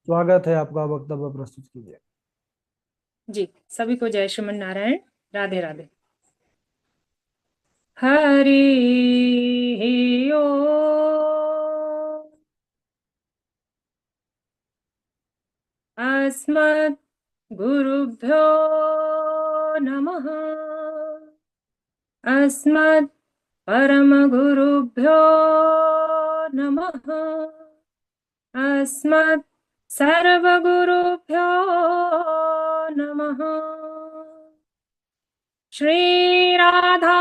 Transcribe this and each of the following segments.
स्वागत है आपका। वक्तव्य प्रस्तुत कीजिए। जी। सभी को जय श्रीमन नारायण। राधे राधे। हरि ओ। अस्मत् गुरुभ्यो नमः। अस्मत् परम गुरुभ्यो नमः। अस्मत् सर्वगुरुभ्यो नमः। श्री राधा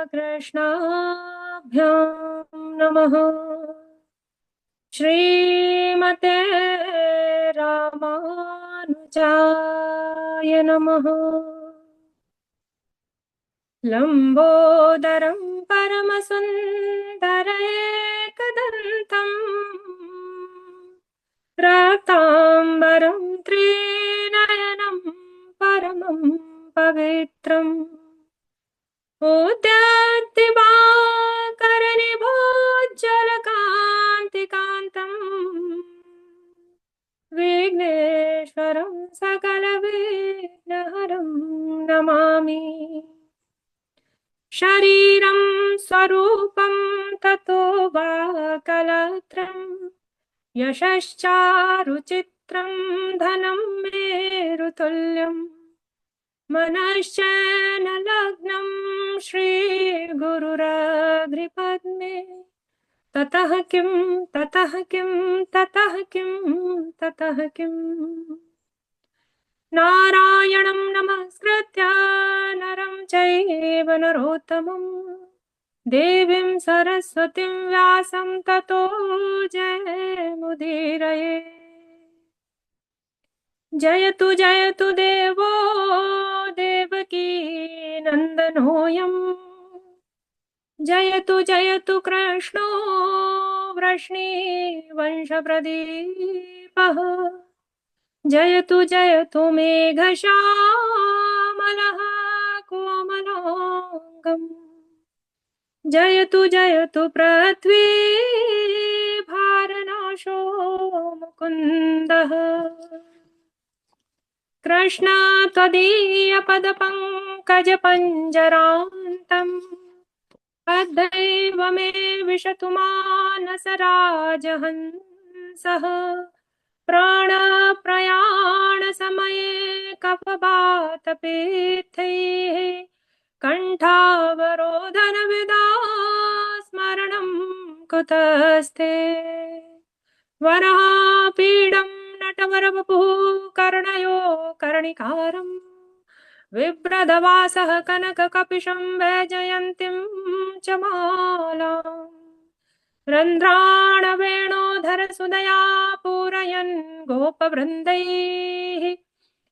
कृष्णाभ्यां नमः। श्रीमते रामानुजाय नमः। लंबोदरं परमसुन्दरैकदन्तम् रक्ताम्बरं त्रिनयनं परमं पवित्रम् उद्यद्दिवाकरनिभोज्ज्वलकान्तिकान्तम् विघ्नेश्वरं सकलविघ्नहरं नमामि। शरीरं स्वरूपं ततो वा कलत्रं यशश्चारुचित्रं धनं मेरुतुल्यम् मनश्चैन लग्नं श्रीगुरुरग्रिपद्मे ततः किं ततः किं ततः किं ततः किम् नारायणं नमस्कृत्य नरं चैव नरोत्तमं देवीं सरस्वतीं व्यासं ततो जयमुदीरये। जयतु देवो देवकी नन्दनोऽयं जयतु कृष्णो वृष्णिवंशप्रदीपः जयतु मेघश्यामलः कोमलाङ्गम् जयतु पृथ्वीभारनाशो मुकुन्दः कृष्ण त्वदीयपदपङ्कजपञ्जरान्तम् अद्यैव मे विशतु मानसराजहंसः प्राणप्रयाणसमये कपवातपीथैः कण्ठावरोधनविदा स्मरणं कुतस्ते वरापीडं नटवरवपुः कर्णयो कर्णिकारम् बिभ्रदवासः कनककपिशं वैजयन्तीं च मालाम् रन्ध्राणवेणोधरसुदया पूरयन् गोपवृन्दैः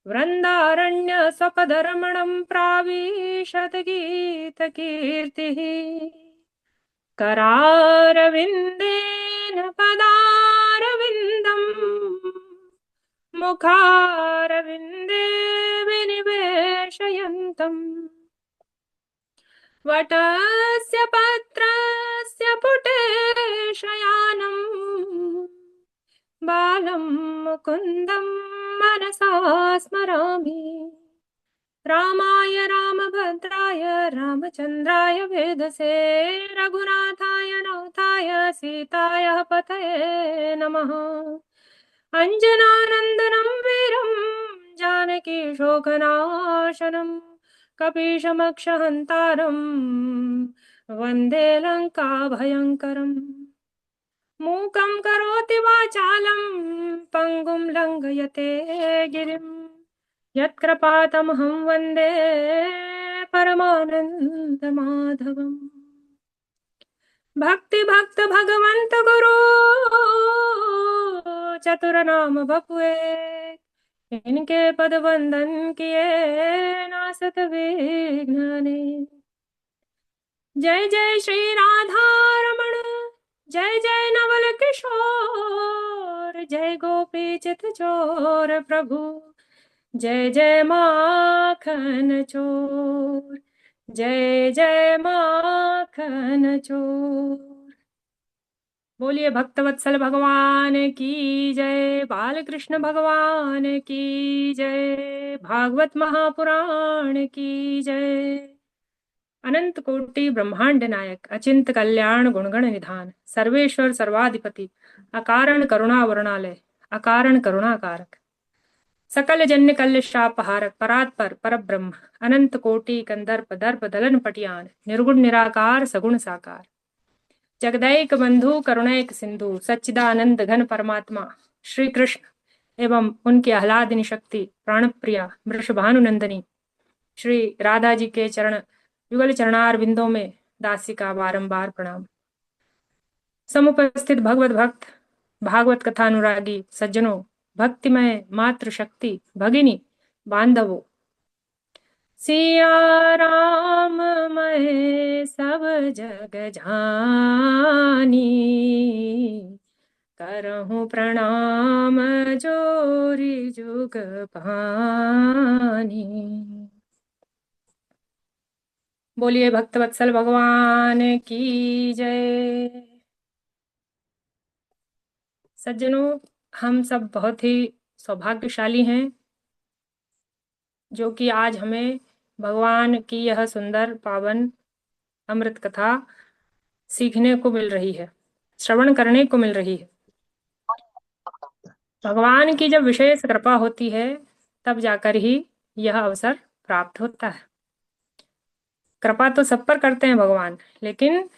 वृन्दारण्यस्वपदरमणं प्राविशद गीतकीर्तिः करारविन्देन पदारविन्दम् मुखारविन्दे विनिवेशयन्तम् वटस्य पत्रस्य पुटे शयानम् बालं मुकुन्दं मनसा स्मरामि। रामाय रामभद्राय रामचन्द्राय वेदसे रघुनाथाय नाथाय सीताय पतये नमः। अञ्जनानन्दनं वीरं जानकी शोकनाशनं कपीशमक्षहन्तारं वन्दे लङ्काभयङ्करम् मूकं करोति वाचालं पङ्गुं लङ्घयते गिरिं यत्कृपातमहं वन्दे परमानन्दमाधवम्। भक्त भगवंत गुरु चतुर नाम बपुए इनके पद वंदन किए नासत विघ्ने। जय जय श्री राधा रमण जय जय नवल किशोर जय गोपी चित चोर प्रभु जय जय माखन चोर जय जय माखन चोर। बोलिए भक्तवत्सल भगवान की जय, बाल कृष्ण भगवान की जय, भागवत महापुराण की जय। अनंत कोटि ब्रह्मांड नायक, अचिंत कल्याण गुणगण निधान, सर्वेश्वर सर्वाधिपति, अकारण करुणा वर्णालय, अकारण करुणाकारक, सकल जन्य कल्य शापहारक, परात्पर परब्रह्म, अनंत कोटि कंदर्प दर्प दलन पटियान, निर्गुण निराकार सगुण साकार, जगदैक बंधु करुणैक सिंधु, सच्चिदानंद घन परमात्मा श्री कृष्ण एवं उनकी आह्लादिनी शक्ति प्राण प्रिया वृषभानुनंदनी श्री राधा जी के चरण युगल चरणार बिंदों में दासी का बारंबार प्रणाम। समुपस्थित भगवत भक्त, भागवत कथा अनुरागी सज्जनों, भक्तिमय मातृ शक्ति भगिनी बांधवों, सिया राम मैं सब जग जानी, करहूँ प्रणाम जोरी जुग पानी। बोलिए भक्तवत्सल भगवान की जय। सज्जनों, हम सब बहुत ही सौभाग्यशाली हैं जो कि आज हमें भगवान की यह सुंदर पावन अमृत कथा सीखने को मिल रही है, श्रवण करने को मिल रही है। भगवान की जब विशेष कृपा होती है तब जाकर ही यह अवसर प्राप्त होता है। कृपा तो सब पर करते हैं भगवान, लेकिन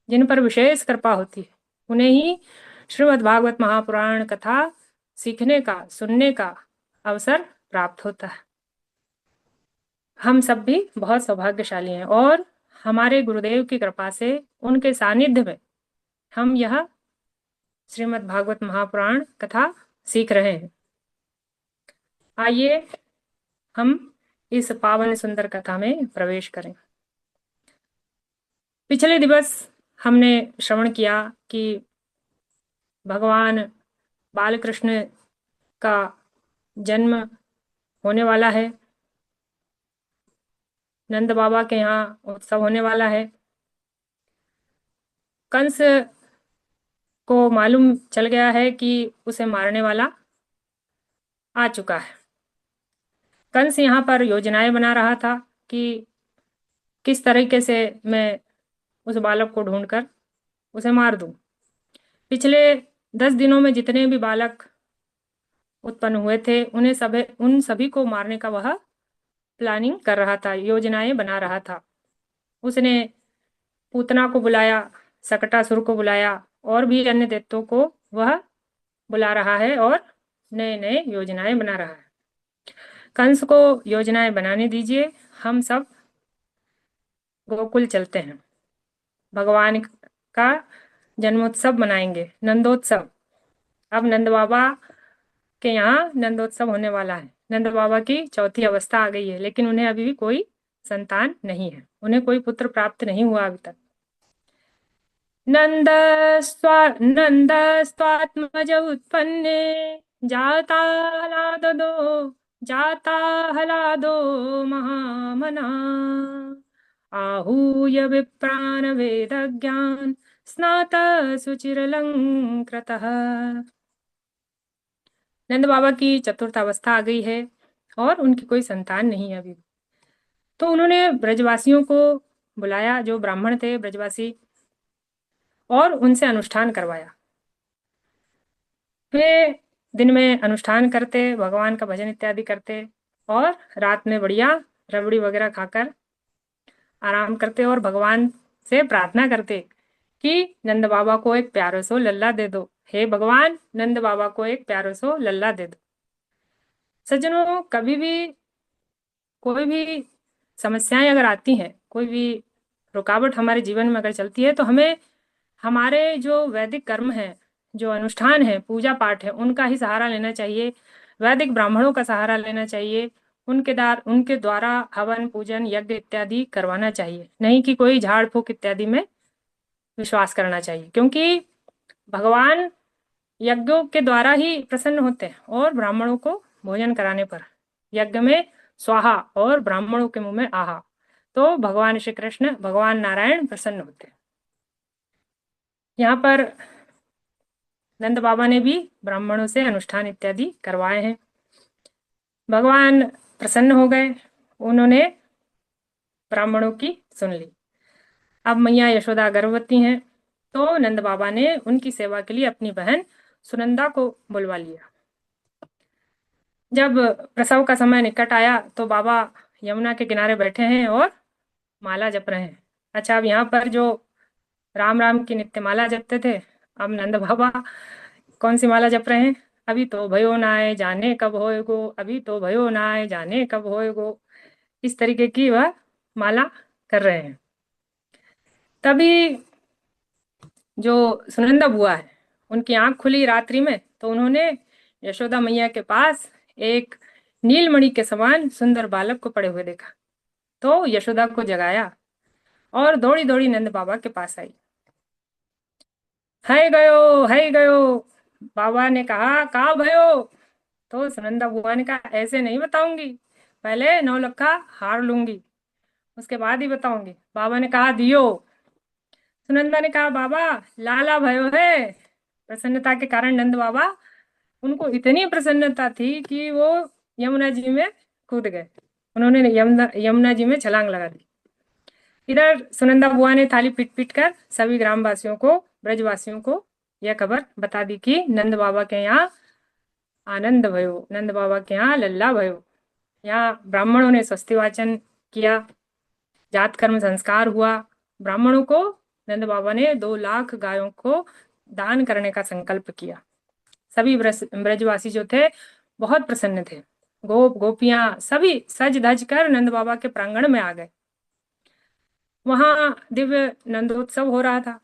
जिन पर विशेष कृपा होती है उन्हें ही श्रीमद् भागवत महापुराण कथा सीखने का, सुनने का अवसर प्राप्त होता है। हम सब भी बहुत सौभाग्यशाली हैं और हमारे गुरुदेव की कृपा से, उनके सानिध्य में हम यह श्रीमद् भागवत महापुराण कथा सीख रहे हैं। आइए हम इस पावन सुंदर कथा में प्रवेश करें। पिछले दिवस हमने श्रवण किया कि भगवान बालकृष्ण का जन्म होने वाला है, नंद बाबा के यहाँ उत्सव होने वाला है। कंस को मालूम चल गया है कि उसे मारने वाला आ चुका है। कंस यहाँ पर योजनाएं बना रहा था कि किस तरीके से मैं उस बालक को ढूंढकर उसे मार दूं। पिछले 10 दिनों में जितने भी बालक उत्पन्न हुए थे उन सभी को मारने का वह प्लानिंग कर रहा था, योजनाएं बना रहा था। उसने पूतना को बुलाया, सकटासुर को बुलाया और भी अन्य दैत्यों को वह बुला रहा है और नए नए योजनाएं बना रहा है। कंस को योजनाएं बनाने दीजिए, हम सब गोकुल चलते हैं, भगवान का जन्मोत्सव मनाएंगे, नंदोत्सव। अब नंद बाबा के यहाँ नंदोत्सव होने वाला है। नंद बाबा की चौथी अवस्था आ गई है, लेकिन उन्हें अभी भी कोई संतान नहीं है, उन्हें कोई पुत्र प्राप्त नहीं हुआ अभी तक। नंदस्त्वात्मज उत्पन्ने जाता हलादो महामना, आहूय विप्रान वेदज्ञान स्नात सुचिरलंकृतः। नंद बाबा की चतुर्थ अवस्था आ गई है और उनकी कोई संतान नहीं है अभी। तो उन्होंने ब्रजवासियों को बुलाया, जो ब्राह्मण थे ब्रजवासी, और उनसे अनुष्ठान करवाया। वे दिन में अनुष्ठान करते, भगवान का भजन इत्यादि करते और रात में बढ़िया रबड़ी वगैरह खाकर आराम करते और भगवान से प्रार्थना करते कि नंद बाबा को एक प्यारो सो लल्ला दे दो, हे भगवान नंद बाबा को एक प्यारो सो लल्ला दे दो। सज्जनों, कभी भी कोई भी समस्याएं अगर आती हैं, कोई भी रुकावट हमारे जीवन में अगर चलती है, तो हमें हमारे जो वैदिक कर्म है, जो अनुष्ठान है, पूजा पाठ है, उनका ही सहारा लेना चाहिए। वैदिक ब्राह्मणों का सहारा लेना चाहिए, उनके द्वारा हवन पूजन यज्ञ इत्यादि करवाना चाहिए, नहीं कि कोई झाड़ फूक इत्यादि में विश्वास करना चाहिए, क्योंकि भगवान यज्ञों के द्वारा ही प्रसन्न होते हैं और ब्राह्मणों को भोजन कराने पर यज्ञ में स्वाहा और ब्राह्मणों के मुंह में आहा, तो भगवान श्री कृष्ण, भगवान नारायण प्रसन्न होते हैं। यहाँ पर नंद बाबा ने भी ब्राह्मणों से अनुष्ठान इत्यादि करवाए हैं। भगवान प्रसन्न हो गए, उन्होंने ब्राह्मणों की सुन ली। अब मैया यशोदा गर्भवती हैं, तो नंद बाबा ने उनकी सेवा के लिए अपनी बहन सुनंदा को बुलवा लिया। जब प्रसव का समय निकट आया तो बाबा यमुना के किनारे बैठे हैं और माला जप रहे हैं। अच्छा, अब यहाँ पर जो राम राम की नित्य माला जपते थे, अब नंद बाबा कौन सी माला जप रहे हैं? अभी तो भयो ना आए जाने कब होएगो, अभी तो भयो ना आए जाने कब होएगो, इस तरीके की वह माला कर रहे हैं। तभी जो सुनंदा बुआ है, उनकी आंख खुली रात्रि में, तो उन्होंने यशोदा मैया के पास एक नीलमणि के समान सुंदर बालक को पड़े हुए देखा। तो यशोदा को जगाया और दौड़ी दौड़ी नंद बाबा के पास आई। है गयो, है गयो। बाबा ने कहा, कहाँ भयो? तो सुनंदा बुआ ने कहा, ऐसे नहीं बताऊंगी, पहले 9 लक्खा हार लूंगी, उसके बाद ही बताऊंगी। बाबा ने कहा, दियो। सुनंदा ने कहा, बाबा लाला भयो है। प्रसन्नता के कारण नंद बाबा, उनको इतनी प्रसन्नता थी कि वो यमुना जी में कूद गए। उन्होंने यमुना यमुना जी में छलांग लगा दी। इधर सुनंदा बुआ ने थाली पीट पीट कर सभी ग्रामवासियों को, ब्रजवासियों को यह खबर बता दी कि नंद बाबा के यहाँ आनंद भयो, नंद बाबा के यहाँ लल्ला भयो। यहाँ ब्राह्मणों ने स्वस्ति वाचन किया, जात कर्म संस्कार हुआ। ब्राह्मणों को नंद बाबा ने 2 लाख गायों को दान करने का संकल्प किया। सभी ब्रजवासी जो थे बहुत प्रसन्न थे। गोप गोपियां सभी सज धज कर नंद बाबा के प्रांगण में आ गए। वहां दिव्य नंदोत्सव हो रहा था।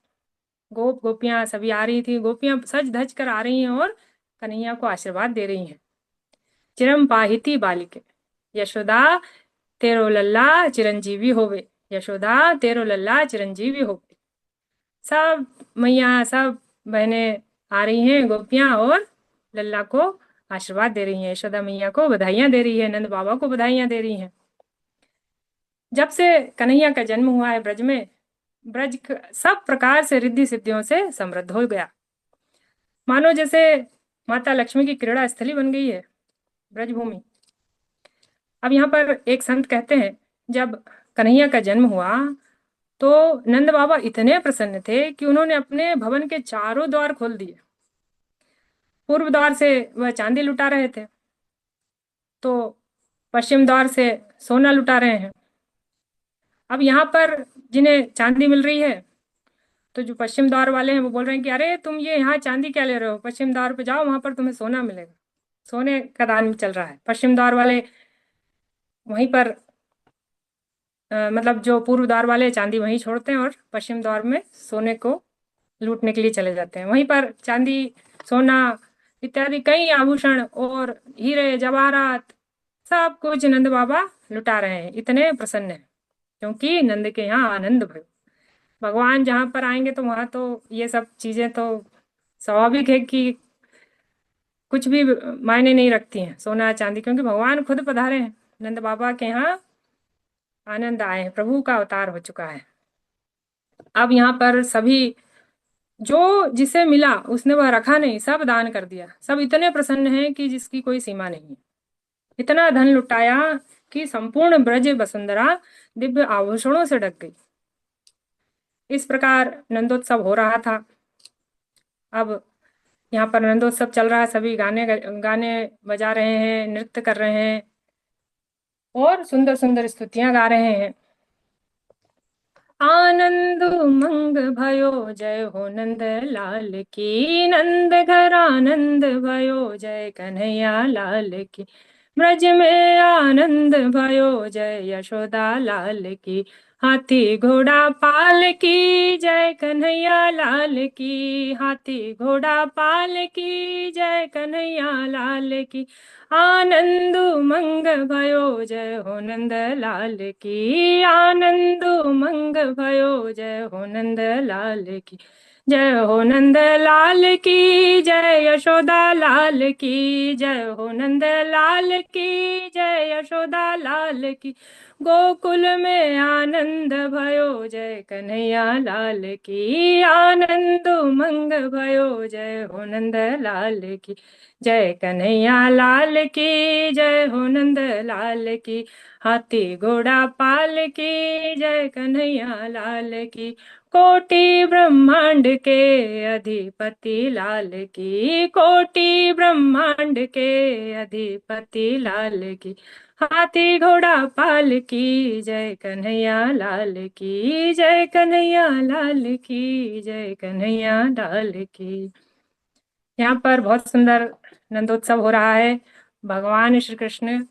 गोप गोपियां सभी आ रही थी, गोपियां सज धज कर आ रही हैं और कन्हैया को आशीर्वाद दे रही हैं। चिरम पाहिती बालिके, यशोदा तेरो लल्ला चिरंजीवी होवे, यशोदा तेरो लल्ला चिरंजीवी होवे। सब मैया, सब बहनें आ रही हैं, गोपियां, और लल्ला को आशीर्वाद दे रही हैं, यशोदा मैया को बधाइयां दे रही है, नंद बाबा को बधाइयां दे रही हैं। जब से कन्हैया का जन्म हुआ है ब्रज में, सब प्रकार से रिद्धि सिद्धियों से समृद्ध हो गया। मानो जैसे माता लक्ष्मी की क्रीड़ा स्थली बन गई है ब्रजभूमि। अब यहाँ पर एक संत कहते हैं, जब कन्हैया का जन्म हुआ तो नंद बाबा इतने प्रसन्न थे कि उन्होंने अपने भवन के चारों द्वार खोल दिए। पूर्व द्वार से वह चांदी लुटा रहे थे, तो पश्चिम द्वार से सोना लुटा रहे हैं। अब यहाँ पर जिन्हें चांदी मिल रही है, तो जो पश्चिम द्वार वाले हैं वो बोल रहे हैं कि अरे तुम ये यहाँ चांदी क्या ले रहे हो, पश्चिम द्वार पे जाओ, वहां पर तुम्हें सोना मिलेगा। सोने का दान चल रहा है। पश्चिम द्वार वाले वहीं पर मतलब जो पूर्व द्वार वाले चांदी वहीं छोड़ते हैं और पश्चिम द्वार में सोने को लूटने के लिए चले जाते हैं। वहीं पर चांदी, सोना इत्यादि कई आभूषण और हीरे जवाहरात सब कुछ नंद बाबा लुटा रहे हैं। इतने प्रसन्न हैं क्योंकि नंद के यहाँ आनंद भयो। भगवान जहाँ पर आएंगे तो वहां तो ये सब चीजें तो स्वाभाविक है कि कुछ भी मायने नहीं रखती हैं, सोना चांदी, क्योंकि भगवान खुद पधारे हैं। नंद बाबा के यहाँ आनंद आए हैं, प्रभु का अवतार हो चुका है। अब यहाँ पर सभी जो जिसे मिला उसने वह रखा नहीं, सब दान कर दिया। सब इतने प्रसन्न हैं कि जिसकी कोई सीमा नहीं है। इतना धन लुटाया कि संपूर्ण ब्रज वसुंधरा दिव्य आभूषणों से ढक गई। इस प्रकार नंदोत्सव हो रहा था। अब यहाँ पर नंदोत्सव चल रहा है, सभी गाने गाने बजा रहे हैं, नृत्य कर रहे हैं और सुंदर सुंदर स्तुतियां गा रहे हैं। आनंद उमंग भयो, जय हो नंद लाल की, नंद घर आनंद भयो, जय कन्हैया लाल की। ब्रज में आनंद भयो, जय यशोदा लाल की। हाथी घोड़ा पाल की, जय कन्हैया लाल की। हाथी घोड़ा पाल की, जय कन्हैया लाल की। आनंद उमंग भयो, जय हो नंद लाल की। आनंद उमंग भयो, जय हो नंद लाल की। जय हो नंद लाल की जय, यशोदा लाल की जय हो, नंद लाल की जय, यशोदा लाल की। गोकुल में आनंद भयो जय, कन्हैया लाल की आनंद उमंग भयो जय हो, नंद लाल की जय, कन्हैया लाल की जय हो, नंद लाल की। हाथी घोड़ा पाल की जय, कन्हैया लाल की। कोटि ब्रह्मांड के अधिपति लाल की, कोटि ब्रह्मांड के अधिपति लाल की। हाथी घोड़ा पाल की जय, कन्हैया लाल की जय, कन्हैया लाल की जय, कन्हैया लाल की। यहाँ पर बहुत सुंदर नंदोत्सव हो रहा है। भगवान श्री कृष्ण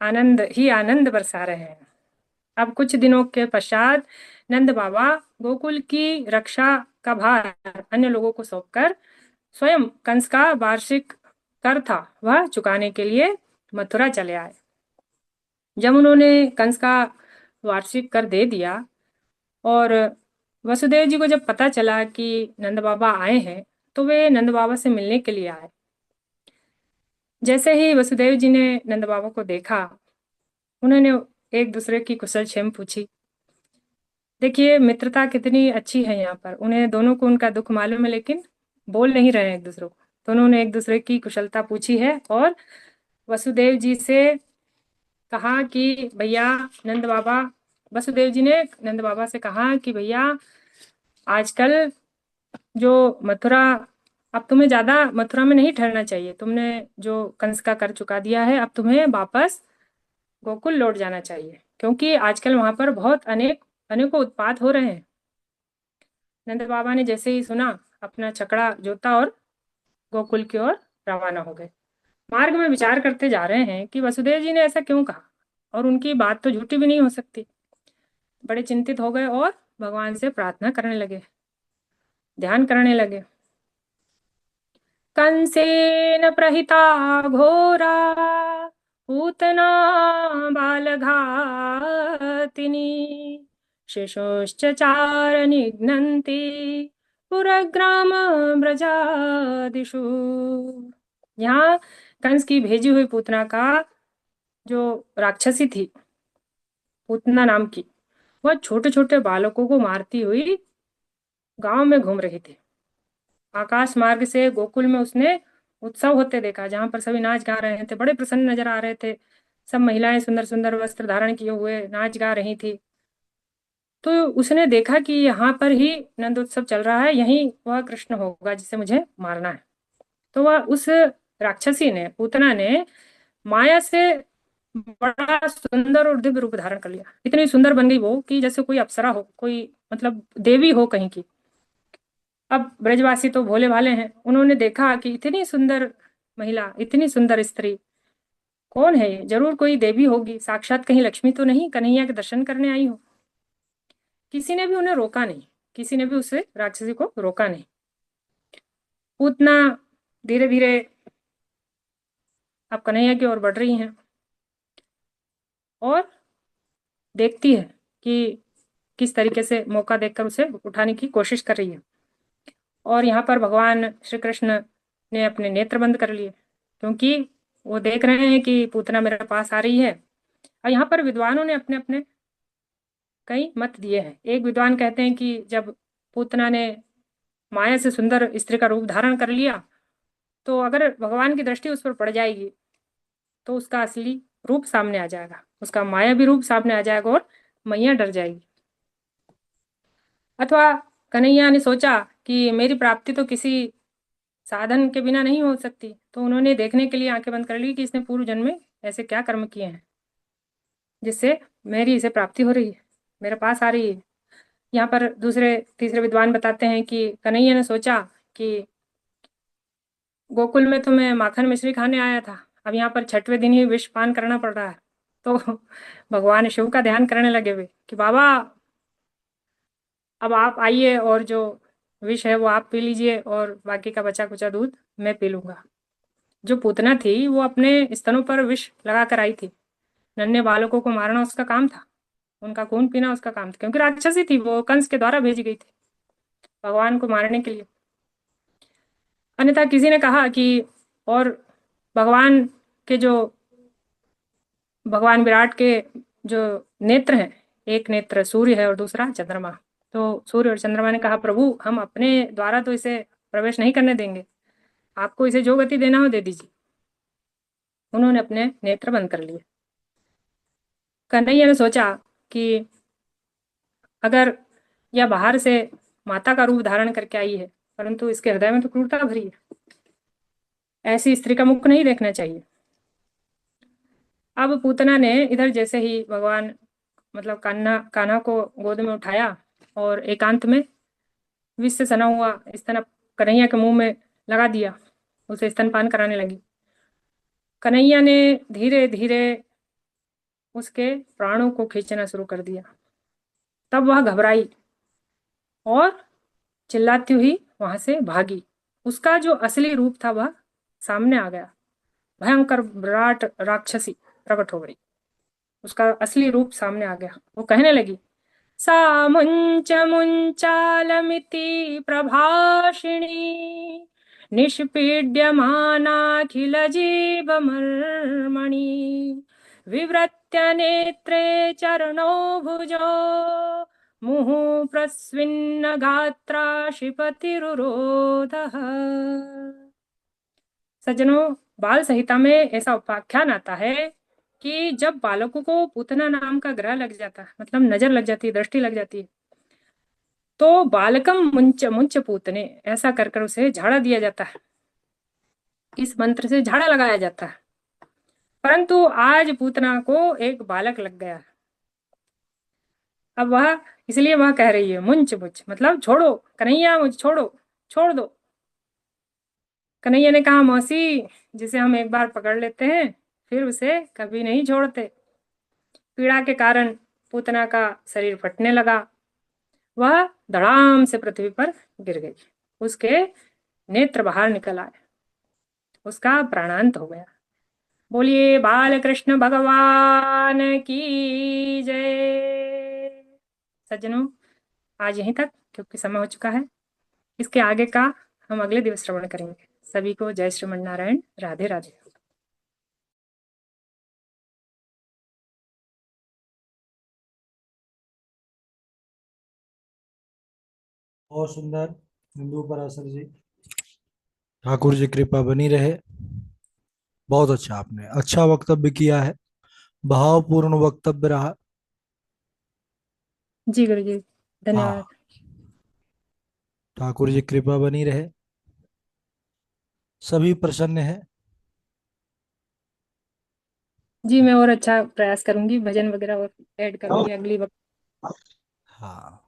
आनंद ही आनंद बरसा रहे हैं। अब कुछ दिनों के पश्चात नंद बाबा गोकुल की रक्षा का भार अन्य लोगों को सौंपकर स्वयं कंस का वार्षिक कर था वह चुकाने के लिए मथुरा चले आए। जब उन्होंने कंस का वार्षिक कर दे दिया और वसुदेव जी को जब पता चला कि नंद बाबा आए हैं, तो वे नंद बाबा से मिलने के लिए आए। जैसे ही वसुदेव जी ने नंद बाबा को देखा, उन्होंने एक दूसरे की कुशल क्षेम पूछी। देखिए मित्रता कितनी अच्छी है यहाँ पर। उन्हें दोनों को उनका दुख मालूम है, लेकिन बोल नहीं रहे हैं एक दूसरे को। दोनों ने एक दूसरे की कुशलता पूछी है और वसुदेव जी से कहा कि भैया नंद बाबा, वसुदेव जी ने नंद बाबा से कहा कि भैया आजकल जो मथुरा, अब तुम्हें ज्यादा मथुरा में नहीं ठहरना चाहिए। तुमने जो कंस का कर चुका दिया है, अब तुम्हें वापस गोकुल लौट जाना चाहिए, क्योंकि आजकल वहां पर बहुत अनेकों उत्पात हो रहे हैं। नंद बाबा ने जैसे ही सुना, अपना छकड़ा जोता और गोकुल की ओर रवाना हो गए। मार्ग में विचार करते जा रहे हैं कि वसुदेव जी ने ऐसा क्यों कहा, और उनकी बात तो झूठी भी नहीं हो सकती। बड़े चिंतित हो गए और भगवान से प्रार्थना करने लगे, ध्यान करने लगे। कंसेन प्रहिता घोरा पूतना बालघातिनी, शिशोश्च चार निघ्नन्ति पुरग्राम ब्रजादिषु। यहाँ कंस की भेजी हुई पूतना का जो राक्षसी थी, पूतना नाम की, वह छोटे छोटे बालकों को मारती हुई गांव में घूम रही थी। आकाश मार्ग से गोकुल में उसने उत्सव होते देखा, जहां पर सभी नाच गा रहे थे, बड़े प्रसन्न नजर आ रहे थे। सब महिलाएं सुंदर सुंदर वस्त्र धारण किए हुए नाच गा रही थी। तो उसने देखा कि यहाँ पर ही नंदोत्सव चल रहा है, यहीं वह कृष्ण होगा जिसे मुझे मारना है। तो वह उस राक्षसी ने, पूतना ने माया से बड़ा सुंदर और दिव्य रूप धारण कर लिया। इतनी सुंदर बन गई वो कि जैसे कोई अप्सरा हो, कोई मतलब देवी हो कहीं की। अब ब्रजवासी तो भोले भाले हैं, उन्होंने देखा कि इतनी सुंदर महिला, इतनी सुंदर स्त्री, कौन है ये? जरूर कोई देवी होगी, साक्षात कहीं लक्ष्मी तो नहीं, कन्हैया के दर्शन करने आई हो। किसी ने भी उन्हें रोका नहीं, किसी ने भी उसे राक्षसी को रोका नहीं। पूतना धीरे धीरे अब कन्हैया की ओर बढ़ रही हैं और देखती है कि किस तरीके से मौका देखकर उसे उठाने की कोशिश कर रही है। और यहाँ पर भगवान श्री कृष्ण ने अपने नेत्र बंद कर लिए, क्योंकि वो देख रहे हैं कि पूतना मेरे पास आ रही है। और यहाँ पर विद्वानों ने अपने अपने कई मत दिए हैं। एक विद्वान कहते हैं कि जब पूतना ने माया से सुंदर स्त्री का रूप धारण कर लिया, तो अगर भगवान की दृष्टि उस पर पड़ जाएगी तो उसका असली रूप सामने आ जाएगा, उसका माया भी रूप सामने आ जाएगा और मैया डर जाएगी। अथवा कन्हैया ने सोचा कि मेरी प्राप्ति तो किसी साधन के बिना नहीं हो सकती, तो उन्होंने देखने के लिए आंखें बंद कर ली कि इसने पूर्व जन्म में ऐसे क्या कर्म किए हैं जिससे मेरी इसे प्राप्ति हो रही है, मेरे पास आ रही है। यहाँ पर दूसरे तीसरे विद्वान बताते हैं कि कन्हैया ने सोचा कि गोकुल में तो मैं माखन मिश्री खाने आया था, अब यहाँ पर छठवें दिन ही विष पान करना पड़ रहा है। तो भगवान शिव का ध्यान करने लगे वे कि बाबा अब आप आइए और जो विष है वो आप पी लीजिए और बाकी का बचा कुचा दूध मैं पी लूंगा। जो पूतना थी वो अपने स्तनों पर विष लगा कर आई थी। नन्हे बालकों को मारना उसका काम था, उनका खून पीना उसका काम था, क्योंकि राक्षसी थी वो, कंस के द्वारा भेजी गई थी। भगवान को मारने के लिए। अन्यथा किसी ने कहा कि और भगवान के जो भगवान विराट के जो नेत्र हैं, एक नेत्र सूर्य है और दूसरा चंद्रमा। तो सूर्य और चंद्रमा ने कहा, प्रभु हम अपने द्वारा तो इसे प्रवेश नहीं करने देंगे, आपको इसे जो गति देना हो दे दीजिए। उन्होंने अपने नेत्र बंद कर लिए। कन्हैया ने सोचा कि अगर यह बाहर से माता का रूप धारण करके आई है, परंतु इसके हृदय में तो क्रूरता भरी है, ऐसी स्त्री का मुख नहीं देखना चाहिए। अब पूतना ने इधर जैसे ही भगवान मतलब कान्हा कान्हा को गोद में उठाया और एकांत में विष से सना हुआ स्तन कन्हैया के मुंह में लगा दिया, उसे स्तनपान कराने लगी। कन्हैया ने धीरे धीरे उसके प्राणों को खींचना शुरू कर दिया। तब वह घबराई और चिल्लाती हुई वहां से भागी। उसका जो असली रूप था वह सामने आ गया। भयंकर विराट राक्षसी प्रकट हो गई। उसका असली रूप सामने आ गया। वो कहने लगी, सा मुंच मुंचालमिति प्रभाषिणी निष्पीड्यमानाखिल जीवमर्मणि विव्रत्य नेत्रे चरणो भुजो मुहुः प्रस्विन्न गात्रा शिपतिरुरोधः। सज्जनों, बाल संहिता में ऐसा उपाख्यान आता है कि जब बालकों को पूतना नाम का ग्रह लग जाता है, मतलब नजर लग जाती है, दृष्टि लग जाती है, तो बालकम मुंच मुंच पूतने ऐसा कर कर उसे झाड़ा दिया जाता है। इस मंत्र से झाड़ा लगाया जाता है। परंतु आज पूतना को एक बालक लग गया। अब वह इसलिए वह कह रही है मुंच मुंच, मतलब छोड़ो कन्हैया, मुझे छोड़ो, छोड़ दो। कन्हैया ने कहा, मौसी जिसे हम एक बार पकड़ लेते हैं फिर उसे कभी नहीं छोड़ते। पीड़ा के कारण पूतना का शरीर फटने लगा। वह धड़ाम से पृथ्वी पर गिर गई। उसके नेत्र बाहर निकल आए। उसका प्राणांत हो गया। बोलिए बाल कृष्ण भगवान की जय। सज्जनों, आज यहीं तक, क्योंकि समय हो चुका है। इसके आगे का हम अगले दिवस श्रवण करेंगे। सभी को जय श्रीमन नारायण, राधे राधे। बहुत सुंदर हिंदू पराशर जी, ठाकुर जी कृपा बनी रहे। बहुत अच्छा, आपने अच्छा वक्तव्य किया है, भावपूर्ण वक्तव्य रहा। जी गुरु जी, हाँ, धन्यवाद। ठाकुर जी कृपा बनी रहे। सभी प्रसन्न है। जी मैं और अच्छा प्रयास करूंगी, भजन वगैरह और ऐड करूंगी अगली वक्त। हाँ।